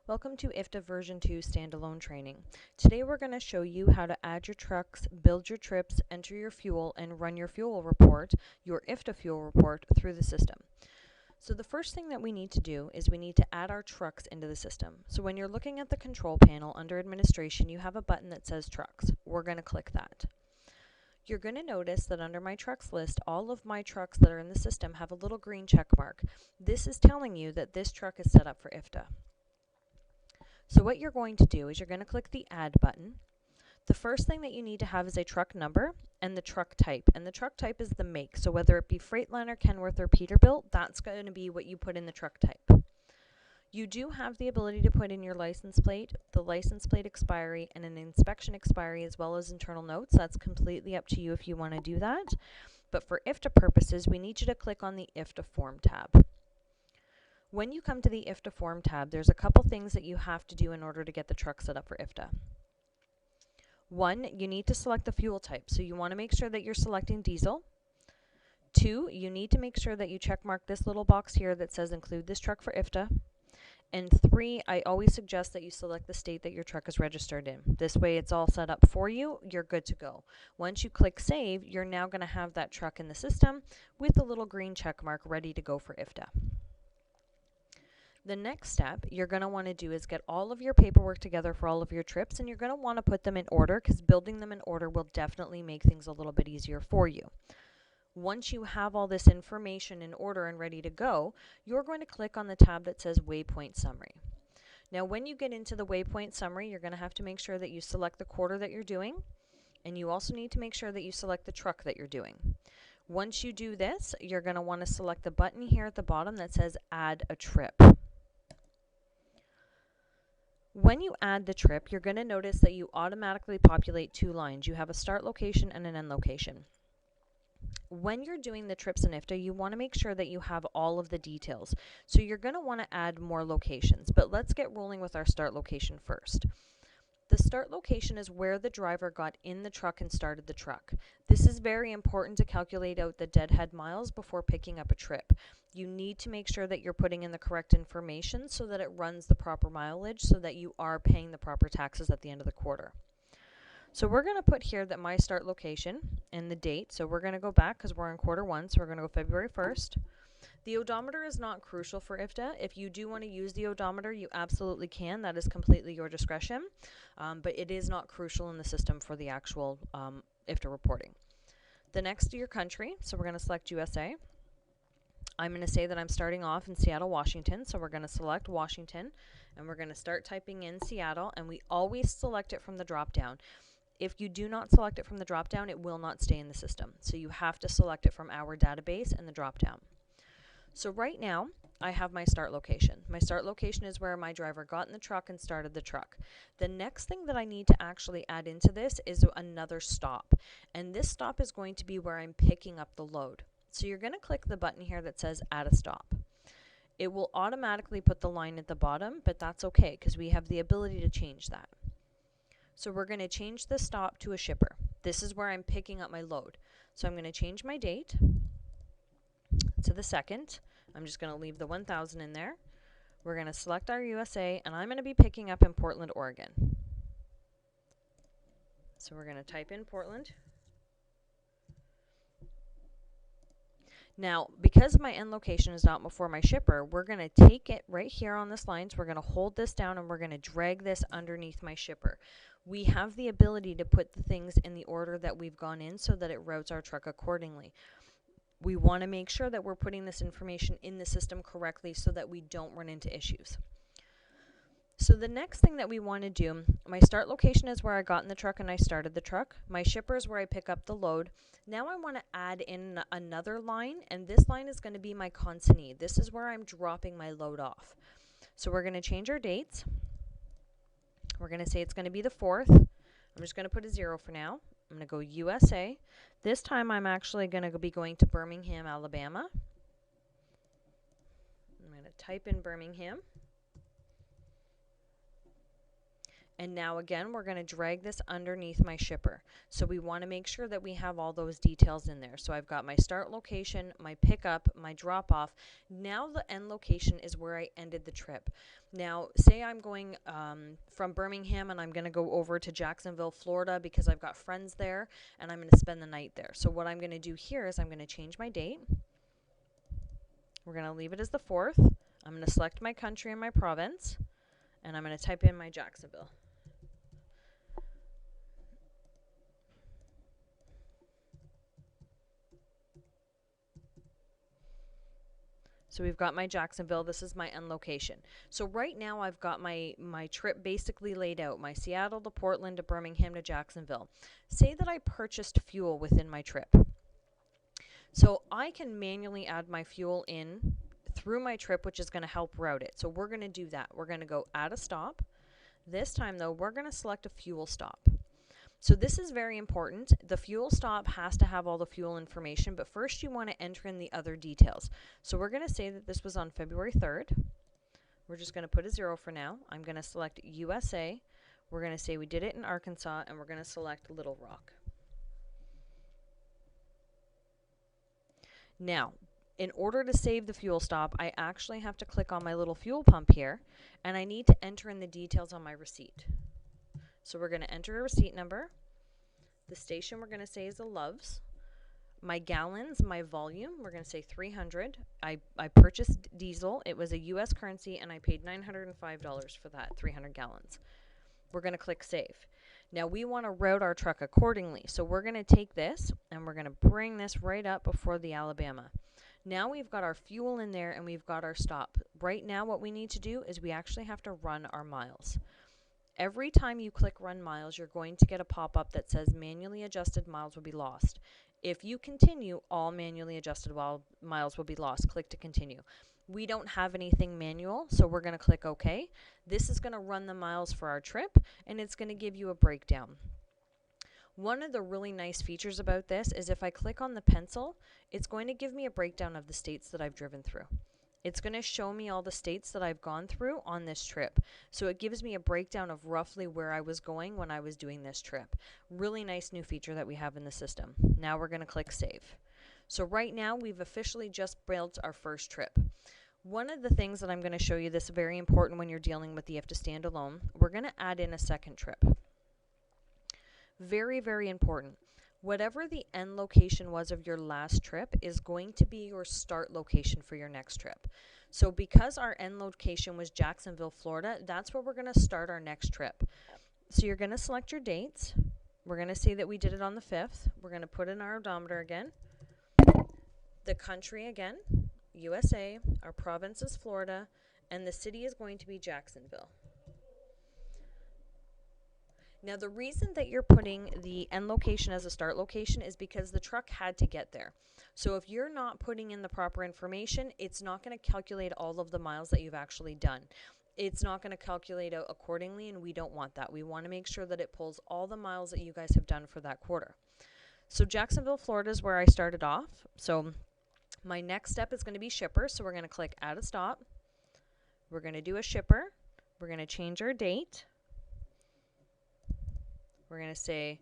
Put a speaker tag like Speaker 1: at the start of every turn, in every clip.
Speaker 1: Welcome to IFTA version 2 standalone training. Today we're going to show you how to add your trucks, build your trips, enter your fuel, and run your fuel report, your IFTA fuel report, through the system. So the first thing that we need to do is we need to add our trucks into the system. So when you're looking at the control panel under administration, you have a button that says trucks. We're going to click that. You're going to notice that under my trucks list, all of my trucks that are in the system have a little green check mark. This is telling you that this truck is set up for IFTA. So what you're going to do is you're going to click the Add button. The first thing that you need to have is a truck number and the truck type. And the truck type is the make. So whether it be Freightliner, Kenworth, or Peterbilt, that's going to be what you put in the truck type. You do have the ability to put in your license plate, the license plate expiry, and an inspection expiry, as well as internal notes. That's completely up to you if you want to do that. But for IFTA purposes, we need you to click on the IFTA Form tab. When you come to the IFTA Form tab, there's a couple things that you have to do in order to get the truck set up for IFTA. One, you need to select the fuel type. So you want to make sure that you're selecting diesel. Two, you need to make sure that you check mark this little box here that says include this truck for IFTA. And three, I always suggest that you select the state that your truck is registered in. This way it's all set up for you, you're good to go. Once you click save, you're now going to have that truck in the system with a little green check mark ready to go for IFTA. The next step you're going to want to do is get all of your paperwork together for all of your trips, and you're going to want to put them in order because building them in order will definitely make things a little bit easier for you. Once you have all this information in order and ready to go, you're going to click on the tab that says Waypoint Summary. Now when you get into the Waypoint Summary, you're going to have to make sure that you select the quarter that you're doing, and you also need to make sure that you select the truck that you're doing. Once you do this, you're going to want to select the button here at the bottom that says Add a Trip. When you add the trip, you're going to notice that you automatically populate two lines. You have a start location and an end location. When you're doing the trips in IFTA, you want to make sure that you have all of the details. So you're going to want to add more locations, but let's get rolling with our start location first. The start location is where the driver got in the truck and started the truck. This is very important to calculate out the deadhead miles before picking up a trip. You need to make sure that you're putting in the correct information so that it runs the proper mileage so that you are paying the proper taxes at the end of the quarter. So we're going to put here that my start location and the date. So we're going to go back because we're in quarter one. So we're going to go February 1st. The odometer is not crucial for IFTA. If you do want to use the odometer, you absolutely can. That is completely your discretion. But it is not crucial in the system for the actual IFTA reporting. The next, your country. So we're going to select USA. I'm going to say that I'm starting off in Seattle, Washington. So we're going to select Washington. And we're going to start typing in Seattle. And we always select it from the drop-down. If you do not select it from the drop-down, it will not stay in the system. So you have to select it from our database and the drop-down. So right now, I have my start location. My start location is where my driver got in the truck and started the truck. The next thing that I need to actually add into this is another stop. And this stop is going to be where I'm picking up the load. So you're going to click the button here that says Add a Stop. It will automatically put the line at the bottom, but that's okay because we have the ability to change that. So we're going to change the stop to a shipper. This is where I'm picking up my load. So I'm going to change my date to the 2nd. I'm just going to leave the 1000 in there. We're going to select our USA, and I'm going to be picking up in Portland, Oregon. So we're going to type in Portland. Now, because my end location is not before my shipper, we're going to take it right here on this line. So we're going to hold this down and we're going to drag this underneath my shipper. We have the ability to put the things in the order that we've gone in so that it routes our truck accordingly. We want to make sure that we're putting this information in the system correctly so that we don't run into issues. So the next thing that we want to do, my start location is where I got in the truck and I started the truck. My shipper is where I pick up the load. Now I want to add in another line, and this line is going to be my consignee. This is where I'm dropping my load off. So we're going to change our dates. We're going to say it's going to be the 4th. I'm just going to put a 0 for now. I'm going to go USA. This time I'm actually going to be going to Birmingham, Alabama. I'm going to type in Birmingham. And now again, we're going to drag this underneath my shipper. So we want to make sure that we have all those details in there. So I've got my start location, my pickup, my drop off. Now the end location is where I ended the trip. Now, say I'm going from Birmingham and I'm going to go over to Jacksonville, Florida because I've got friends there and I'm going to spend the night there. So what I'm going to do here is I'm going to change my date. We're going to leave it as the 4th. I'm going to select my country and my province, and I'm going to type in my Jacksonville. So we've got my Jacksonville. This is my end location. So right now I've got my trip basically laid out. My Seattle to Portland to Birmingham to Jacksonville. Say that I purchased fuel within my trip. So I can manually add my fuel in through my trip, which is going to help route it. So we're going to do that. We're going to go add a stop. This time though, we're going to select a fuel stop. So this is very important. The fuel stop has to have all the fuel information, but first you want to enter in the other details. So we're going to say that this was on February 3rd. We're just going to put a 0 for now. I'm going to select USA. We're going to say we did it in Arkansas, and we're going to select Little Rock. Now, in order to save the fuel stop, I actually have to click on my little fuel pump here, and I need to enter in the details on my receipt. So we're going to enter a receipt number. The station we're going to say is a Loves. My gallons, my volume, we're going to say 300. I purchased diesel. It was a US currency, and I paid $905 for that 300 gallons. We're going to click Save. Now we want to route our truck accordingly. So we're going to take this, and we're going to bring this right up before the Alabama. Now we've got our fuel in there, and we've got our stop. Right now what we need to do is we actually have to run our miles. Every time you click Run Miles, you're going to get a pop-up that says manually adjusted miles will be lost. If you continue, all manually adjusted miles will be lost. Click to continue. We don't have anything manual, so we're going to click OK. This is going to run the miles for our trip, and it's going to give you a breakdown. One of the really nice features about this is if I click on the pencil, it's going to give me a breakdown of the states that I've driven through. It's going to show me all the states that I've gone through on this trip. So it gives me a breakdown of roughly where I was going when I was doing this trip. Really nice new feature that we have in the system. Now we're going to click Save. So right now we've officially just built our first trip. One of the things that I'm going to show you that's very important when you're dealing with the IFTA standalone, we're going to add in a second trip. Very, very important. Whatever the end location was of your last trip is going to be your start location for your next trip. So because our end location was Jacksonville, Florida, that's where we're going to start our next trip. So you're going to select your dates. We're going to say that we did it on the 5th. We're going to put in our odometer again. The country again, USA. Our province is Florida. And the city is going to be Jacksonville. Now the reason that you're putting the end location as a start location is because the truck had to get there. So if you're not putting in the proper information, it's not going to calculate all of the miles that you've actually done. It's not going to calculate out accordingly, and we don't want that. We want to make sure that it pulls all the miles that you guys have done for that quarter. So Jacksonville, Florida is where I started off. So my next step is going to be shipper. So we're going to click add a stop. We're going to do a shipper. We're going to change our date. We're going to say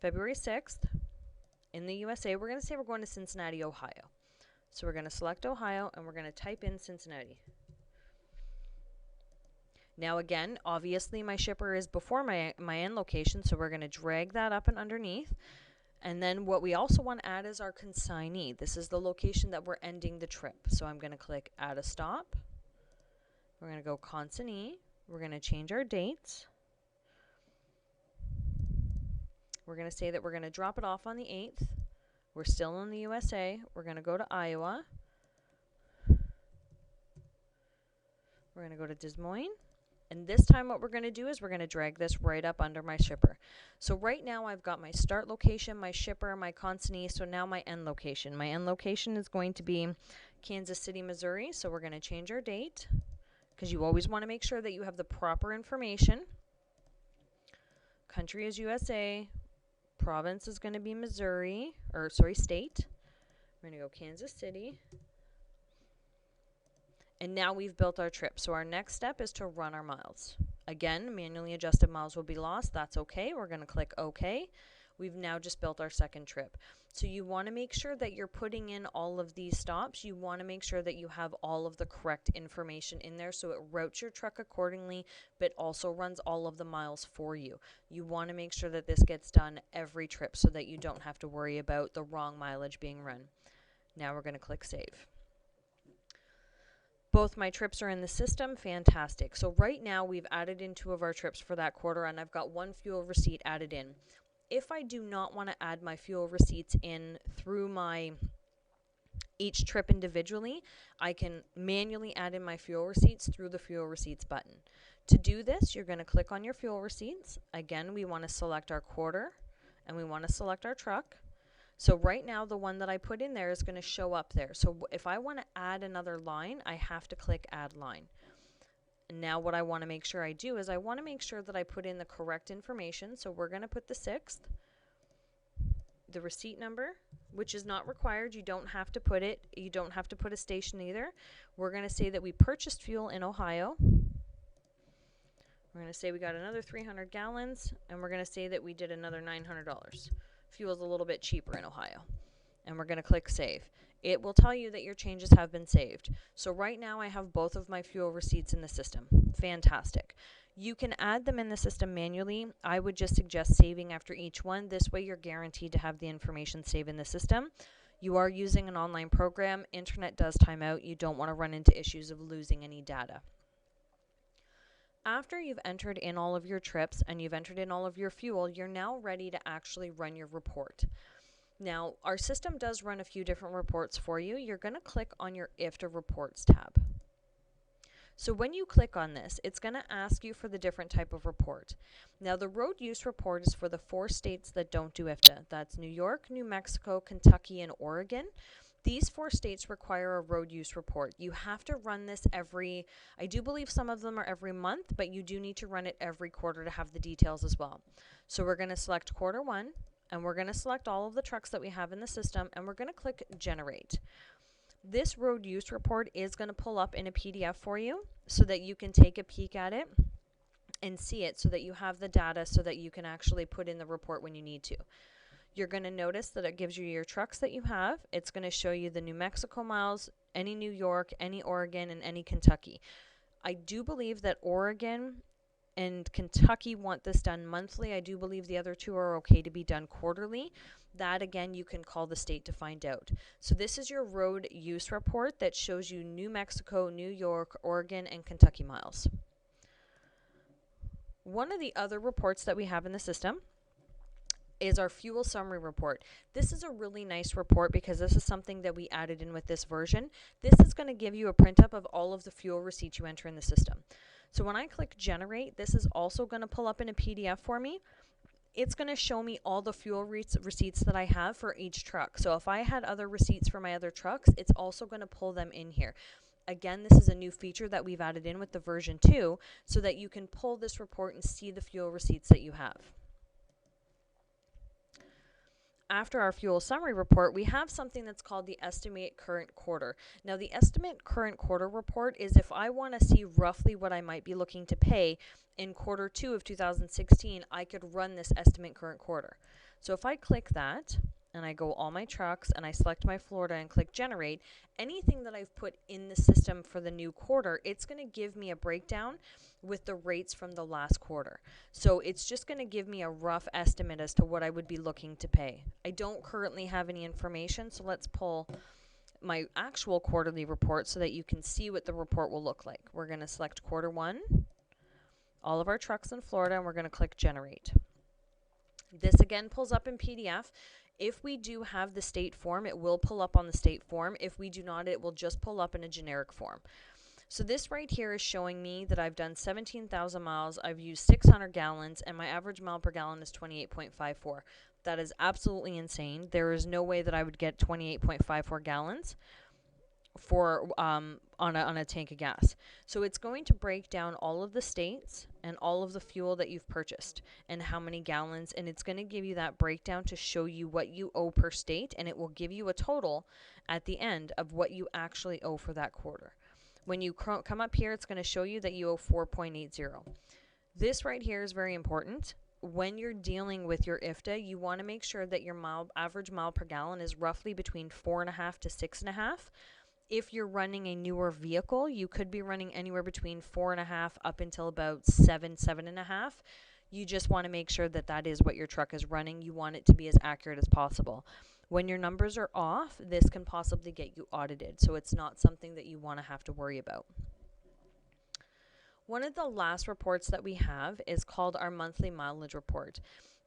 Speaker 1: February 6th. In the USA, we're going to say we're going to Cincinnati, Ohio. So we're going to select Ohio, and we're going to type in Cincinnati. Now again, obviously my shipper is before my end location, so we're going to drag that up and underneath. And then what we also want to add is our consignee. This is the location that we're ending the trip. So I'm going to click add a stop. We're going to go consignee. We're going to change our dates. We're going to say that we're going to drop it off on the 8th. We're still in the USA. We're going to go to Iowa. We're going to go to Des Moines. And this time what we're going to do is we're going to drag this right up under my shipper. So right now I've got my start location, my shipper, my consignee, so now my end location. My end location is going to be Kansas City, Missouri. So we're going to change our date because you always want to make sure that you have the proper information. Country is USA. Province is going to be Missouri, or sorry, state. We're going to go Kansas City. And now we've built our trip. So our next step is to run our miles. Again, manually adjusted miles will be lost. That's okay. We're going to click OK. We've now just built our second trip. So you want to make sure that you're putting in all of these stops. You want to make sure that you have all of the correct information in there so it routes your truck accordingly, but also runs all of the miles for you. You want to make sure that this gets done every trip so that you don't have to worry about the wrong mileage being run. Now we're going to click Save. Both my trips are in the system. Fantastic. So right now we've added in 2 of our trips for that quarter, and I've got 1 fuel receipt added in. If I do not want to add my fuel receipts in through each trip individually, I can manually add in my fuel receipts through the fuel receipts button. To do this, you're going to click on your fuel receipts. Again, we want to select our quarter and we want to select our truck. So right now, the one that I put in there is going to show up there. So if I want to add another line, I have to click Add Line. And now what I want to make sure I do is I want to make sure that I put in the correct information. So we're going to put the 6th, the receipt number, which is not required. You don't have to put it. You don't have to put a station either. We're going to say that we purchased fuel in Ohio. We're going to say we got another 300 gallons, and we're going to say that we did another $900. Fuel's a little bit cheaper in Ohio. And we're going to click Save. It will tell you that your changes have been saved. So right now I have both of my fuel receipts in the system. Fantastic. You can add them in the system manually. I would just suggest saving after each one. This way you're guaranteed to have the information saved in the system. You are using an online program. Internet does time out. You don't want to run into issues of losing any data. After you've entered in all of your trips and you've entered in all of your fuel, you're now ready to actually run your report. Now, our system does run a few different reports for you. You're going to click on your IFTA Reports tab. So when you click on this, it's going to ask you for the different type of report. Now, the road use report is for the 4 states that don't do IFTA. That's New York, New Mexico, Kentucky, and Oregon. These 4 states require a road use report. You have to run this I do believe some of them are every month, but you do need to run it every quarter to have the details as well. So we're going to select quarter 1, and we're going to select all of the trucks that we have in the system, and we're going to click Generate. This road use report is going to pull up in a PDF for you so that you can take a peek at it and see it so that you have the data so that you can actually put in the report when you need to. You're going to notice that it gives you your trucks that you have. It's going to show you the New Mexico miles, any New York, any Oregon, and any Kentucky. I do believe that Oregon and Kentucky want this done monthly. I do believe the other 2 are okay to be done quarterly. That, again, you can call the state to find out. So this is your road use report that shows you New Mexico, New York, Oregon, and Kentucky miles. One of the other reports that we have in the system is our fuel summary report. This is a really nice report because this is something that we added in with this version. This is going to give you a print up of all of the fuel receipts you enter in the system. So when I click Generate, this is also going to pull up in a PDF for me. It's going to show me all the fuel receipts that I have for each truck. So if I had other receipts for my other trucks, it's also going to pull them in here. Again, this is a new feature that we've added in with the version 2 so that you can pull this report and see the fuel receipts that you have. After our fuel summary report, we have something that's called the estimate current quarter. Now, the estimate current quarter report is if I want to see roughly what I might be looking to pay in quarter 2 of 2016, I could run this estimate current quarter. So if I click that and I go all my trucks and I select my Florida and click Generate, anything that I've put in the system for the new quarter, it's going to give me a breakdown with the rates from the last quarter. So it's just going to give me a rough estimate as to what I would be looking to pay. I don't currently have any information, so let's pull my actual quarterly report so that you can see what the report will look like. We're going to select quarter 1, all of our trucks in Florida, and we're going to click Generate. This again pulls up in PDF. If we do have the state form, it will pull up on the state form. If we do not, it will just pull up in a generic form. So this right here is showing me that I've done 17,000 miles, I've used 600 gallons, and my average mile per gallon is 28.54. That is absolutely insane. There is no way that I would get 28.54 gallons for on a tank of gas. So it's going to break down all of the states and all of the fuel that you've purchased and how many gallons, and it's going to give you that breakdown to show you what you owe per state, and it will give you a total at the end of what you actually owe for that quarter. When you come up here, it's going to show you that you owe 4.80. This right here is very important. When you're dealing with your IFTA, you want to make sure that your average mile per gallon is roughly between 4.5 to 6.5. If you're running a newer vehicle, you could be running anywhere between 4.5 up until about 7.5. You just want to make sure that that is what your truck is running. You want it to be as accurate as possible. When your numbers are off, this can possibly get you audited, so it's not something that you want to have to worry about. One of the last reports that we have is called our monthly mileage report.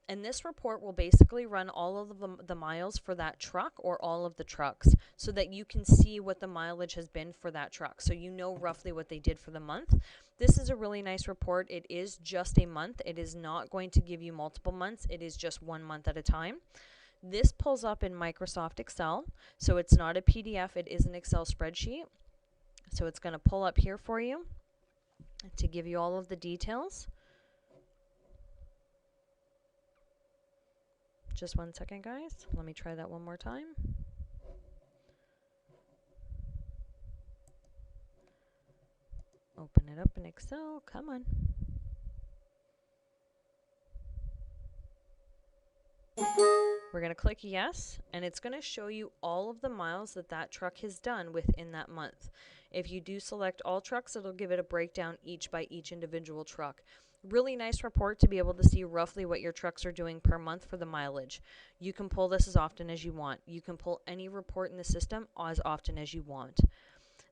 Speaker 1: And this report will basically run all of the miles for that truck or all of the trucks so that you can see what the mileage has been for that truck. So you know roughly what they did for the month. This is a really nice report. It is just a month. It is not going to give you multiple months. It is just 1 month at a time. This pulls up in Microsoft Excel. So it's not a PDF. It is an Excel spreadsheet. So it's going to pull up here for you to give you all of the details. Just 1 second, guys. Let me try that one more time. Open it up in Excel. Come on. We're going to click yes, and it's going to show you all of the miles that that truck has done within that month. If you do select all trucks, it'll give it a breakdown each by each individual truck. Really nice report to be able to see roughly what your trucks are doing per month for the mileage. You can pull this as often as you want. You can pull any report in the system as often as you want.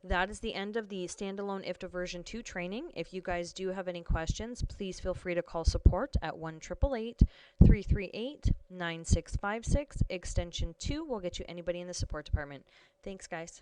Speaker 1: That is the end of the standalone IFTA version 2 training. If you guys do have any questions, please feel free to call support at 1-888-338-9656. Extension 2 will get you anybody in the support department. Thanks, guys.